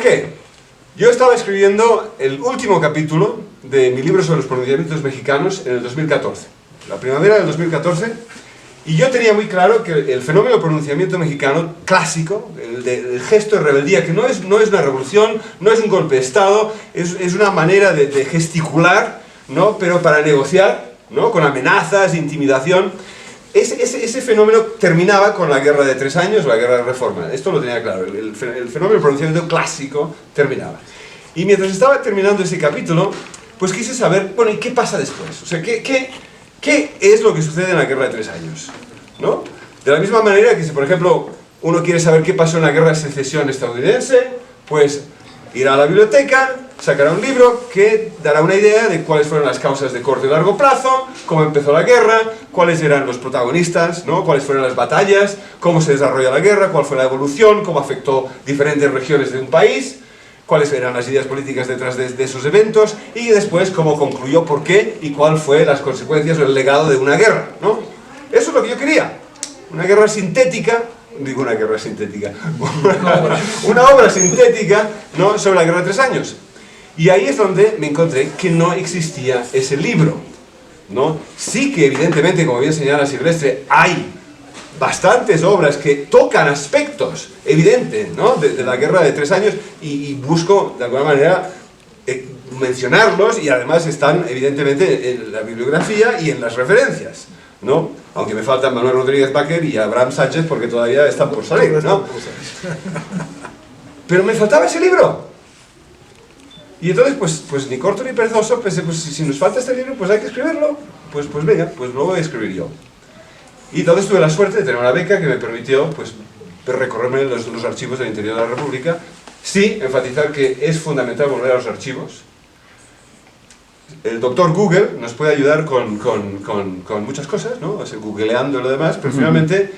qué? Yo estaba escribiendo el último capítulo de mi libro sobre los pronunciamientos mexicanos en el 2014, la primavera del 2014, y yo tenía muy claro que el fenómeno del pronunciamiento mexicano clásico, el gesto de rebeldía, que no es una revolución, no es un golpe de Estado, es una manera de gesticular, ¿no? Pero para negociar, ¿no? Con amenazas, intimidación. Ese fenómeno terminaba con la Guerra de 3 años, la Guerra de Reforma. Esto lo tenía claro, el fenómeno del pronunciamiento clásico terminaba. Y mientras estaba terminando ese capítulo, pues quise saber, bueno, ¿y qué pasa después? O sea, ¿qué es lo que sucede en la Guerra de 3 años? ¿No? De la misma manera que si, por ejemplo, uno quiere saber qué pasó en la Guerra de Secesión estadounidense, pues irá a la biblioteca, sacará un libro que dará una idea de cuáles fueron las causas de corto y largo plazo, cómo empezó la guerra, cuáles eran los protagonistas, ¿no? Cuáles fueron las batallas, cómo se desarrolla la guerra, cuál fue la evolución, cómo afectó diferentes regiones de un país, cuáles eran las ideas políticas detrás de esos eventos, y después cómo concluyó, por qué y cuál fue las consecuencias o el legado de una guerra, ¿no? Eso es lo que yo quería, una guerra sintética. Digo una guerra sintética, una obra sintética, ¿no? Sobre la Guerra de 3 años. Y ahí es donde me encontré que no existía ese libro, ¿no? Sí que evidentemente, como bien señala Silvestre, hay bastantes obras que tocan aspectos evidentes, ¿no? de la Guerra de 3 años y busco de alguna manera mencionarlos, y además están evidentemente en la bibliografía y en las referencias, ¿no? Aunque me faltan Manuel Rodríguez Baker y Abraham Sánchez porque todavía están por salir, ¿no? Pero me faltaba ese libro. Y entonces, pues ni corto ni perezoso, pensé, pues si nos falta este libro, pues hay que escribirlo. Pues venga, pues lo voy a escribir yo. Y entonces tuve la suerte de tener una beca que me permitió, pues, recorrerme los archivos del interior de la República. Sí, enfatizar que es fundamental volver a los archivos. El doctor Google nos puede ayudar con muchas cosas, ¿no? O sea, googleando lo demás, pero finalmente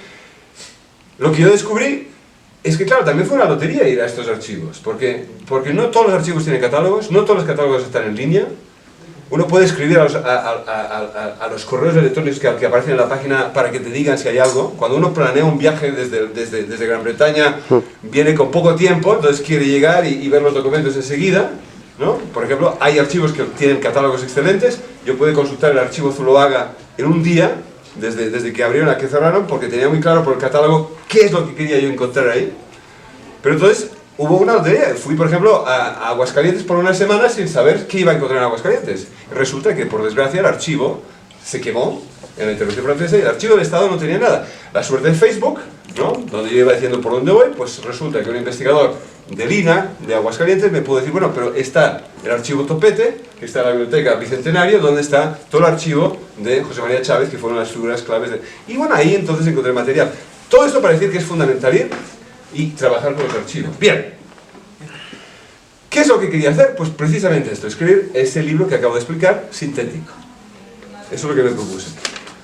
lo que yo descubrí es que, claro, también fue una lotería ir a estos archivos, porque no todos los archivos tienen catálogos, no todos los catálogos están en línea. Uno puede escribir a los correos electrónicos que aparecen en la página para que te digan si hay algo. Cuando uno planea un viaje desde Gran Bretaña, viene con poco tiempo, entonces quiere llegar y ver los documentos enseguida, ¿no? Por ejemplo, hay archivos que tienen catálogos excelentes. Yo pude consultar el archivo Zuloaga en un día, desde que abrieron a que cerraron, porque tenía muy claro por el catálogo qué es lo que quería yo encontrar ahí. Pero entonces hubo una lotería. Fui, por ejemplo, a Aguascalientes por una semana sin saber qué iba a encontrar en Aguascalientes. Resulta que, por desgracia, el archivo se quemó en la intervención francesa y el archivo del Estado no tenía nada. La suerte de Facebook, ¿no? Donde yo iba diciendo por dónde voy, pues resulta que un investigador del INA, de Aguascalientes, me pudo decir, bueno, pero está el archivo Topete, que está en la Biblioteca Bicentenario, donde está todo el archivo de José María Chávez, que fueron las figuras claves de... Y bueno, ahí entonces encontré material. Todo esto para decir que es fundamental ir y trabajar con los archivos. Bien. ¿Qué es lo que quería hacer? Pues precisamente esto, escribir ese libro que acabo de explicar, sintético. Eso es lo que me propuse.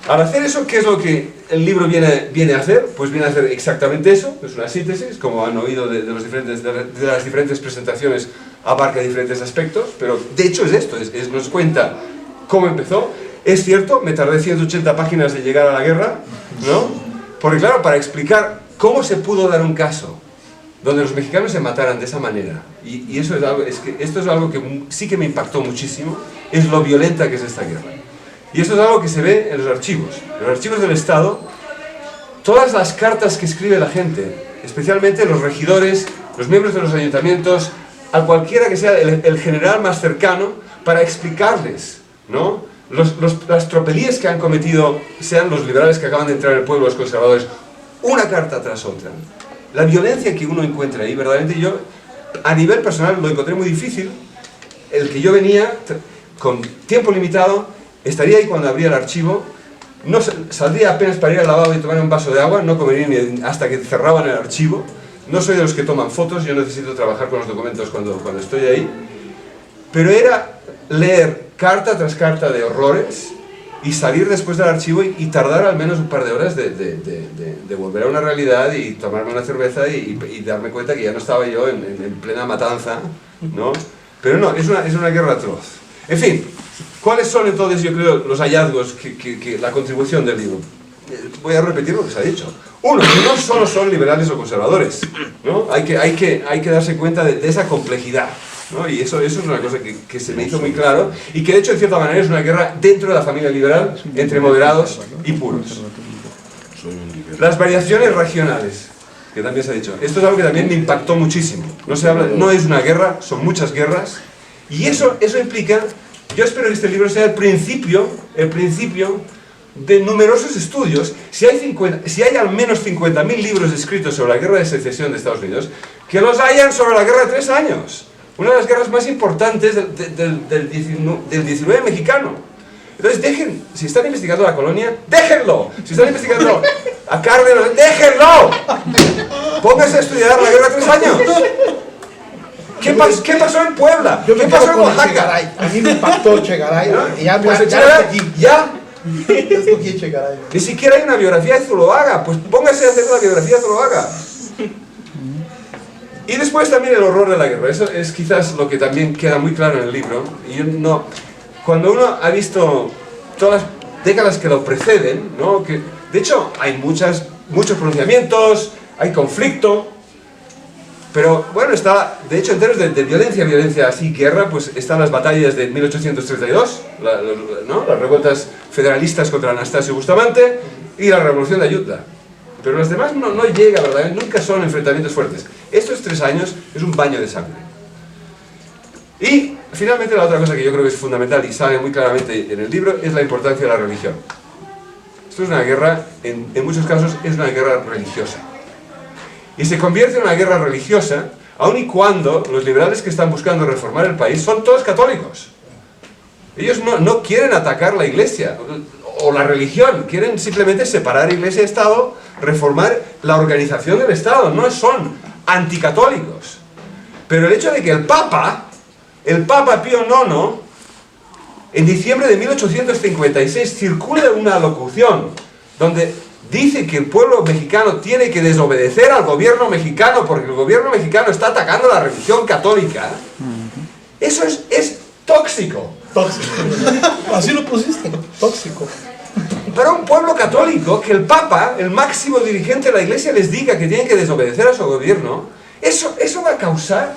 Al hacer eso, ¿qué es lo que el libro viene a hacer? Pues viene a hacer exactamente eso, es una síntesis, como han oído de las diferentes presentaciones, abarca diferentes aspectos, pero de hecho es esto, nos cuenta cómo empezó. Es cierto, me tardé 180 páginas de llegar a la guerra, ¿no? Porque claro, para explicar cómo se pudo dar un caso donde los mexicanos se mataran de esa manera, y eso es algo, esto es algo que sí que me impactó muchísimo, es lo violenta que es esta guerra. Y esto es algo que se ve en los archivos del Estado, todas las cartas que escribe la gente, especialmente los regidores, los miembros de los ayuntamientos, a cualquiera que sea el general más cercano, para explicarles, ¿no? Las tropelías que han cometido, sean los liberales que acaban de entrar en el pueblo, los conservadores, una carta tras otra. La violencia que uno encuentra ahí, verdaderamente yo, a nivel personal, lo encontré muy difícil. El que yo venía con tiempo limitado, estaría ahí cuando abría el archivo, no saldría apenas para ir al lavabo y tomar un vaso de agua, no comería ni hasta que cerraban el archivo. No soy de los que toman fotos, yo necesito trabajar con los documentos cuando estoy ahí. Pero era leer carta tras carta de horrores y salir después del archivo y tardar al menos un par de horas de volver a una realidad y tomarme una cerveza y darme cuenta que ya no estaba yo en plena matanza, ¿no? Pero no, es una guerra atroz. En fin, ¿cuáles son entonces, yo creo, los hallazgos, la contribución del libro? voy a repetir lo que se ha dicho. Uno, que no solo son liberales o conservadores, ¿no? Hay que darse cuenta de esa complejidad, ¿no? Y eso es una cosa que se me hizo muy claro y que de hecho en cierta manera es una guerra dentro de la familia liberal entre moderados y puros. Las variaciones regionales, que también se ha dicho. Esto es algo que también me impactó muchísimo. No es una guerra, son muchas guerras. Y eso implica, yo espero que este libro sea el principio de numerosos estudios. Si hay al menos 50.000 libros escritos sobre la guerra de secesión de Estados Unidos, que los hayan sobre la guerra de 3 años. Una de las guerras más importantes del 19 mexicano. Entonces dejen, si están investigando la colonia, déjenlo. Si están investigando a Cárdenas, déjenlo. Pónganse a estudiar la guerra de 3 años. ¿Qué pasó en Puebla? ¿Qué pasó en Oaxaca? A mí me impactó Che Garay. ¿No? Y ya, Pues ya escogí Che Garay. Ni siquiera hay una biografía de Zuloaga. Pues pónganse a hacer la biografía de Zuloaga. Y después también el horror de la guerra. Eso es quizás lo que también queda muy claro en el libro. Cuando uno ha visto todas las décadas que lo preceden, ¿no? De hecho hay muchos pronunciamientos, hay conflicto, pero bueno, de hecho en términos de violencia así, guerra, pues están las batallas de 1832, ¿no? Las revueltas federalistas contra Anastasio Bustamante y la revolución de Ayutla. Pero los demás no llega, ¿verdad? Nunca son enfrentamientos fuertes. Estos 3 años es un baño de sangre. Y finalmente la otra cosa que yo creo que es fundamental y sale muy claramente en el libro es la importancia de la religión. Esto es una guerra, en muchos casos es una guerra religiosa. Y se convierte en una guerra religiosa aun y cuando los liberales que están buscando reformar el país son todos católicos. Ellos no quieren atacar la iglesia o la religión, quieren simplemente separar iglesia y Estado, reformar la organización del Estado, no son anticatólicos. Pero el hecho de que el Papa Pío IX, en diciembre de 1856, circula una locución donde dice que el pueblo mexicano tiene que desobedecer al gobierno mexicano porque el gobierno mexicano está atacando la religión católica. Eso es tóxico. Tóxico. Así lo pusiste, tóxico. Para un pueblo católico, que el Papa, el máximo dirigente de la Iglesia, les diga que tienen que desobedecer a su gobierno, eso va a causar,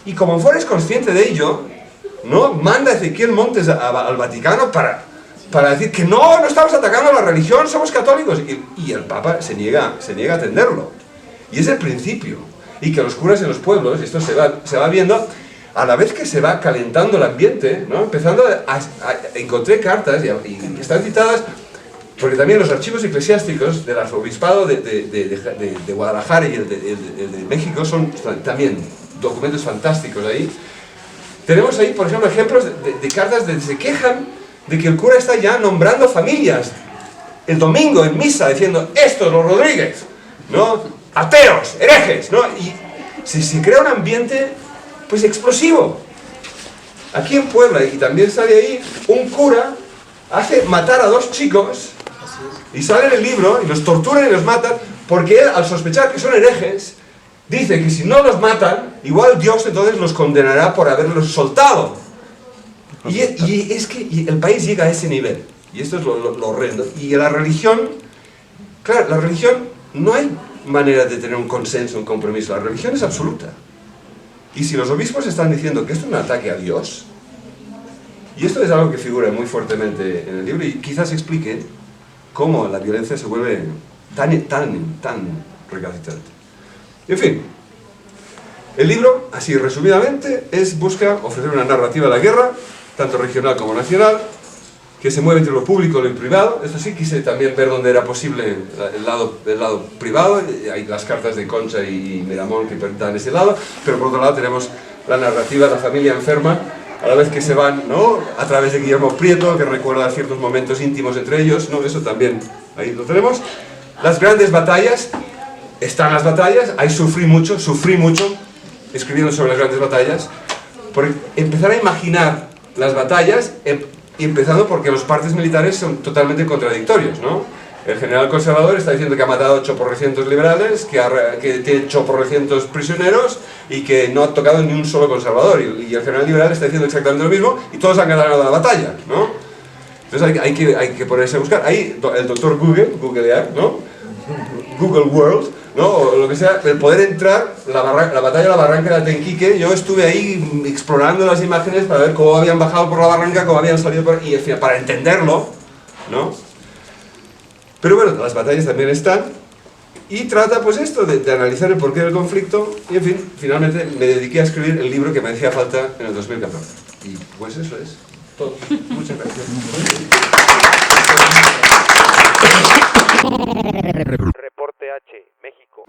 y como fueres consciente de ello, ¿no? Manda a Ezequiel Montes al Vaticano para decir que no estamos atacando a la religión, somos católicos, y el Papa se niega a atenderlo. Y es el principio. Y que los curas en los pueblos, esto se va viendo, a la vez que se va calentando el ambiente, ¿no? Empezando encontré cartas, y están citadas, porque también los archivos eclesiásticos del arzobispado de Guadalajara y el de México son también documentos fantásticos ahí. Tenemos ahí, por ejemplo, ejemplos de cartas donde se quejan de que el cura está ya nombrando familias el domingo en misa, diciendo, estos los Rodríguez, ¿no? Ateos, herejes, ¿no? Y se crea un ambiente, pues, explosivo. Aquí en Puebla, y también sale ahí, un cura hace matar a 2 chicos, y sale en el libro, y los torturan y los matan, porque él, al sospechar que son herejes, dice que si no los matan, igual Dios entonces los condenará por haberlos soltado. Y es que el país llega a ese nivel, y esto es lo horrendo. Y la religión, claro, la religión no hay manera de tener un consenso, un compromiso, la religión es absoluta. Y si los obispos están diciendo que esto es un ataque a Dios, y esto es algo que figura muy fuertemente en el libro, y quizás explique cómo la violencia se vuelve tan recalcitrante. En fin, el libro, así resumidamente, busca ofrecer una narrativa de la guerra, tanto regional como nacional, que se mueve entre lo público y lo privado. Esto sí, quise también ver dónde era posible el lado privado. Hay las cartas de Concha y Miramón que dan ese lado, pero por otro lado tenemos la narrativa de la familia enferma, a la vez que se van, ¿no?, a través de Guillermo Prieto, que recuerda ciertos momentos íntimos entre ellos, ¿no? Eso también, ahí lo tenemos. Las grandes batallas, están las batallas, ahí sufrí mucho escribiendo sobre las grandes batallas, por empezar a imaginar las batallas, empezando porque los partes militares son totalmente contradictorios, ¿no? El general conservador está diciendo que ha matado 800 liberales, que tiene 800 prisioneros y que no ha tocado ni un solo conservador. Y el general liberal está diciendo exactamente lo mismo y todos han ganado la batalla, ¿no? Entonces hay que ponerse a buscar. Ahí el doctor Google, googlear, ¿no? Google World, ¿no? O lo que sea, el poder entrar, la batalla de la barranca de Atenquique, yo estuve ahí explorando las imágenes para ver cómo habían bajado por la barranca, cómo habían salido por... y al final, para entenderlo, ¿no? Pero bueno, las batallas también están, y trata pues esto, de analizar el porqué del conflicto, y en fin, finalmente me dediqué a escribir el libro que me hacía falta en el 2014. Y pues eso es todo. Muchas gracias. Reporte H, México.